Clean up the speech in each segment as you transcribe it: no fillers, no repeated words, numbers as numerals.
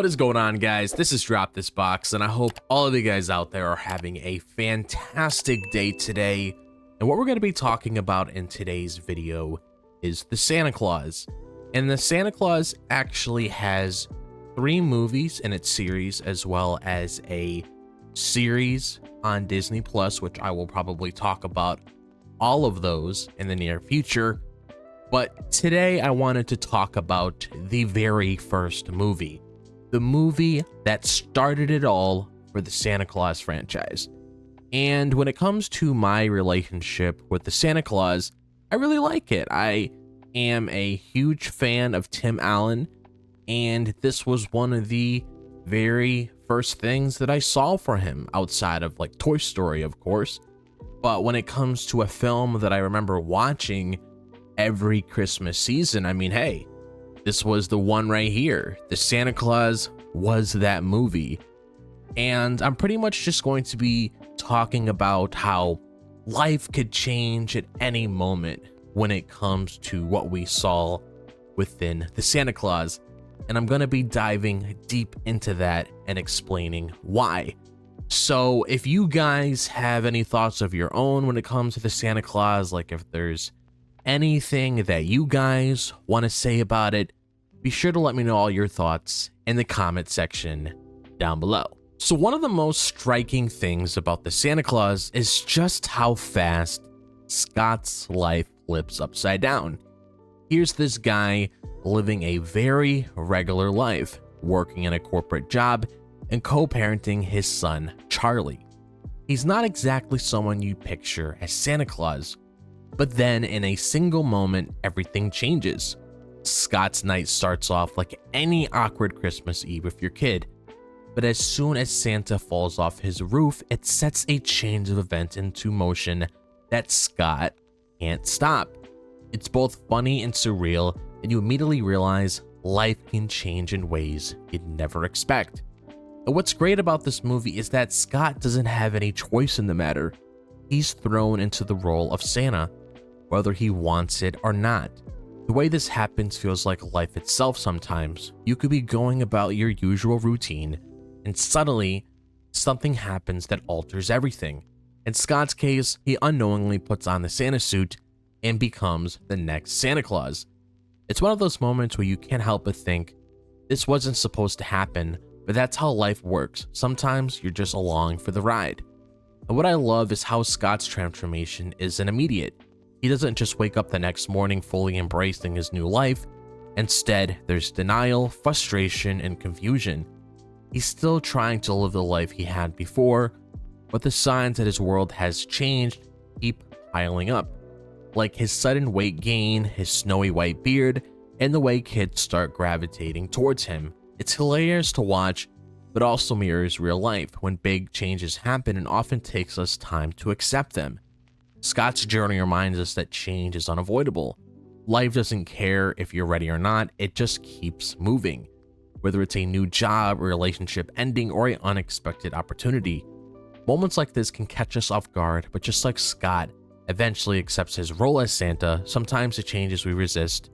What is going on, guys? This is DropThisBox, and I hope all of you guys out there are having a fantastic day today. And what we're going to be talking about in today's video is the Santa Claus. And the Santa Claus actually has 3 movies in its series, as well as a series on Disney Plus, which I will probably talk about all of those in the near future. But today I wanted to talk about the very first movie, the movie that started it all for the Santa Claus franchise. And when it comes to my relationship with the Santa Claus, I really like it. I am a huge fan of Tim Allen, and this was one of the very first things that I saw for him outside of like Toy Story, of course. But when it comes to a film that I remember watching every Christmas season, I mean, hey, this was the one right here. The Santa Claus was that movie. And I'm pretty much just going to be talking about how life could change at any moment when it comes to what we saw within the Santa Claus. And I'm going to be diving deep into that and explaining why. So if you guys have any thoughts of your own when it comes to the Santa Claus, like if there's anything that you guys want to say about it, be sure to let me know all your thoughts in the comment section down below. So one of the most striking things about the Santa Claus is just how fast Scott's life flips upside down. Here's this guy living a very regular life, working in a corporate job and co-parenting his son, Charlie. He's not exactly someone you picture as Santa Claus, but then in a single moment, everything changes. Scott's night starts off like any awkward Christmas Eve with your kid, but as soon as Santa falls off his roof, it sets a chain of events into motion that Scott can't stop. It's both funny and surreal, and you immediately realize life can change in ways you'd never expect. And what's great about this movie is that Scott doesn't have any choice in the matter. He's thrown into the role of Santa, whether he wants it or not. The way this happens feels like life itself sometimes. You could be going about your usual routine, and suddenly, something happens that alters everything. In Scott's case, he unknowingly puts on the Santa suit and becomes the next Santa Claus. It's one of those moments where you can't help but think, this wasn't supposed to happen, but that's how life works. Sometimes you're just along for the ride. And what I love is how Scott's transformation isn't immediate. He doesn't just wake up the next morning fully embracing his new life. Instead, there's denial, frustration, and confusion. He's still trying to live the life he had before, but the signs that his world has changed keep piling up. Like his sudden weight gain, his snowy white beard, and the way kids start gravitating towards him. It's hilarious to watch, but also mirrors real life when big changes happen and often takes us time to accept them. Scott's journey reminds us that change is unavoidable. Life doesn't care if you're ready or not, it just keeps moving. Whether it's a new job, a relationship ending, or an unexpected opportunity. Moments like this can catch us off guard, but just like Scott eventually accepts his role as Santa, sometimes the changes we resist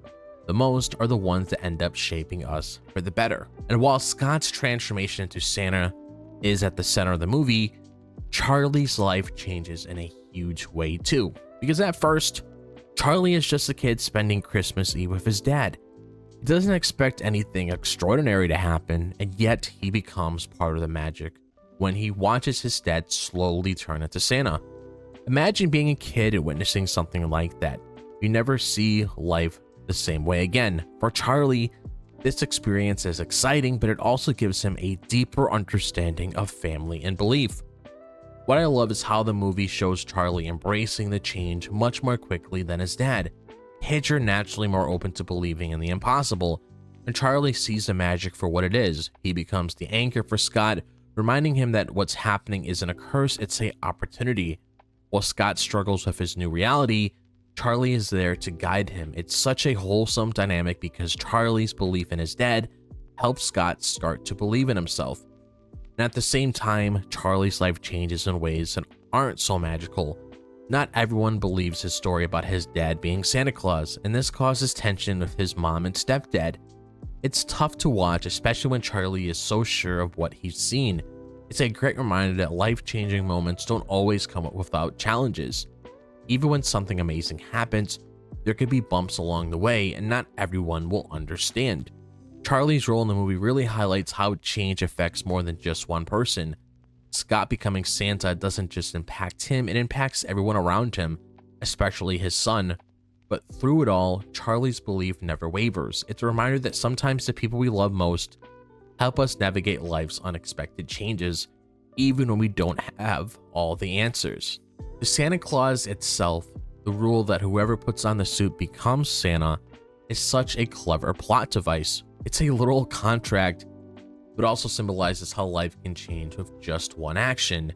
the most are the ones that end up shaping us for the better. And while Scott's transformation into Santa is at the center of the movie, Charlie's life changes in a huge way too. Because at first, Charlie is just a kid spending Christmas Eve with his dad. He doesn't expect anything extraordinary to happen, and yet he becomes part of the magic when he watches his dad slowly turn into Santa. Imagine being a kid and witnessing something like that. You never see life the same way again. For Charlie, this experience is exciting, but it also gives him a deeper understanding of family and belief. What I love is how the movie shows Charlie embracing the change much more quickly than his dad. Kids are naturally more open to believing in the impossible, and Charlie sees the magic for what it is. He becomes the anchor for Scott, reminding him that what's happening isn't a curse, it's an opportunity. While Scott struggles with his new reality, Charlie is there to guide him. It's such a wholesome dynamic because Charlie's belief in his dad helps Scott start to believe in himself. And at the same time, Charlie's life changes in ways that aren't so magical. Not everyone believes his story about his dad being Santa Claus, and this causes tension with his mom and stepdad. It's tough to watch, especially when Charlie is so sure of what he's seen. It's a great reminder that life-changing moments don't always come up without challenges. Even when something amazing happens, there could be bumps along the way, and not everyone will understand. Charlie's role in the movie really highlights how change affects more than just one person. Scott becoming Santa doesn't just impact him, it impacts everyone around him, especially his son. But through it all, Charlie's belief never wavers. It's a reminder that sometimes the people we love most help us navigate life's unexpected changes, even when we don't have all the answers. The Santa Claus itself, the rule that whoever puts on the suit becomes Santa, is such a clever plot device. It's a literal contract, but also symbolizes how life can change with just one action.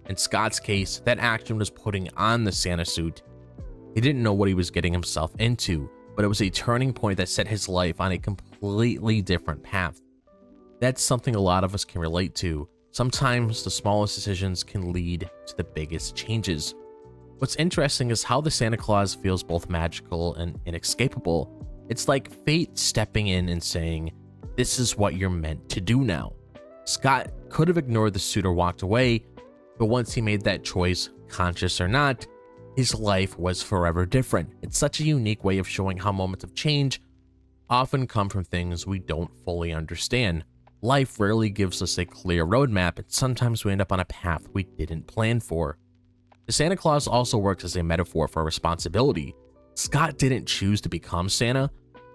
In Scott's case, that action was putting on the Santa suit. He didn't know what he was getting himself into, but it was a turning point that set his life on a completely different path. That's something a lot of us can relate to. Sometimes the smallest decisions can lead to the biggest changes. What's interesting is how the Santa Claus feels both magical and inescapable. It's like fate stepping in and saying, "This is what you're meant to do now." Scott could have ignored the suit or walked away, but once he made that choice, conscious or not, his life was forever different. It's such a unique way of showing how moments of change often come from things we don't fully understand. Life rarely gives us a clear roadmap, and sometimes we end up on a path we didn't plan for. The Santa Claus also works as a metaphor for responsibility. Scott didn't choose to become Santa,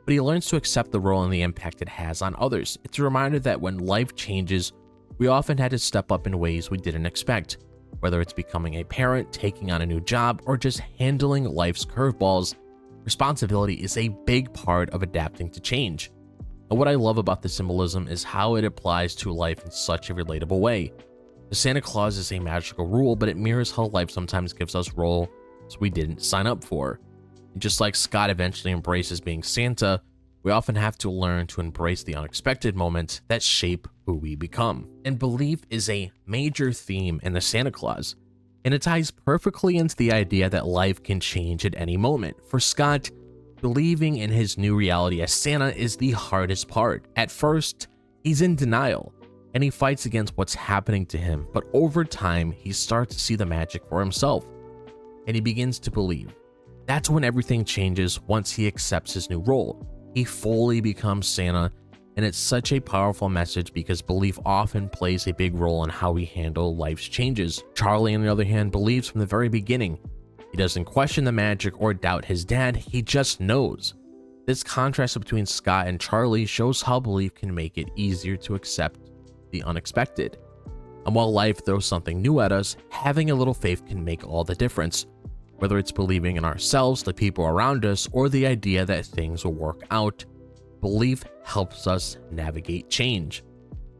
but he learns to accept the role and the impact it has on others. It's a reminder that when life changes, we often had to step up in ways we didn't expect. Whether it's becoming a parent, taking on a new job, or just handling life's curveballs, responsibility is a big part of adapting to change. And what I love about the symbolism is how it applies to life in such a relatable way. The Santa Claus is a magical rule, but it mirrors how life sometimes gives us roles we didn't sign up for. And just like Scott eventually embraces being Santa, we often have to learn to embrace the unexpected moments that shape who we become. And belief is a major theme in the Santa Claus, and it ties perfectly into the idea that life can change at any moment. For Scott, believing in his new reality as Santa is the hardest part. At first, he's in denial, and he fights against what's happening to him, but over time, he starts to see the magic for himself, and he begins to believe. That's when everything changes once he accepts his new role. He fully becomes Santa, and it's such a powerful message because belief often plays a big role in how we handle life's changes. Charlie, on the other hand, believes from the very beginning. He doesn't question the magic or doubt his dad, he just knows. This contrast between Scott and Charlie shows how belief can make it easier to accept the unexpected. And while life throws something new at us, having a little faith can make all the difference. Whether it's believing in ourselves, the people around us, or the idea that things will work out, belief helps us navigate change.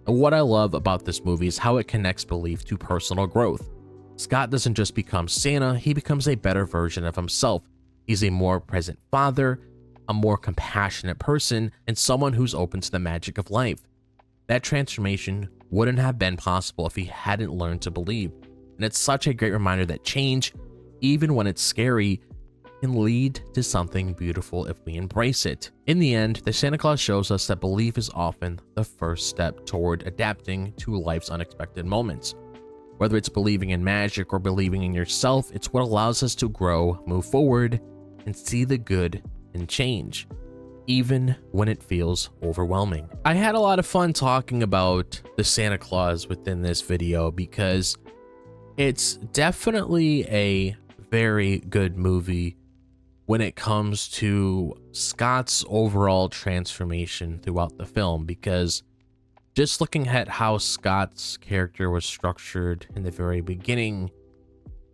And what I love about this movie is how it connects belief to personal growth. Scott doesn't just become Santa, he becomes a better version of himself. He's a more present father, a more compassionate person, and someone who's open to the magic of life. That transformation wouldn't have been possible if he hadn't learned to believe. And it's such a great reminder that change, even when it's scary, can lead to something beautiful if we embrace it. In the end, the Santa Claus shows us that belief is often the first step toward adapting to life's unexpected moments. Whether it's believing in magic or believing in yourself, it's what allows us to grow, move forward, and see the good in change, even when it feels overwhelming. I had a lot of fun talking about the Santa Claus within this video because it's definitely a very good movie when it comes to Scott's overall transformation throughout the film, because just looking at how Scott's character was structured in the very beginning,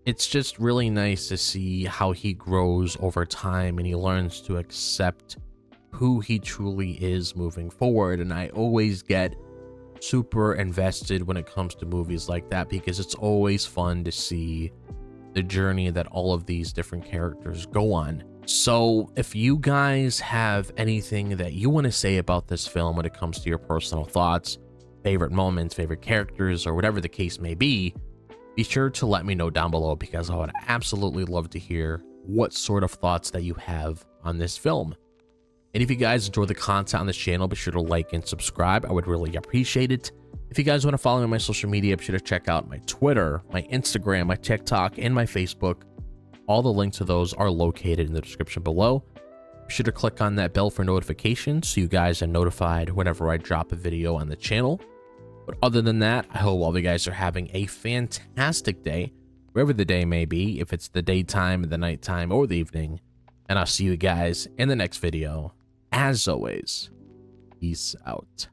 it's just really nice to see how he grows over time and he learns to accept who he truly is moving forward. And I always get super invested when it comes to movies like that because it's always fun to see the journey that all of these different characters go on. So if you guys have anything that you want to say about this film when it comes to your personal thoughts, favorite moments, favorite characters, or whatever the case may be sure to let me know down below because I would absolutely love to hear what sort of thoughts that you have on this film. And if you guys enjoy the content on this channel, be sure to like and subscribe. I would really appreciate it. If you guys want to follow me on my social media, be sure to check out my Twitter, my Instagram, my TikTok, and my Facebook. All the links to those are located in the description below. Be sure to click on that bell for notifications so you guys are notified whenever I drop a video on the channel. But other than that, I hope all of you guys are having a fantastic day, wherever the day may be, if it's the daytime, the nighttime, or the evening. And I'll see you guys in the next video. As always, peace out.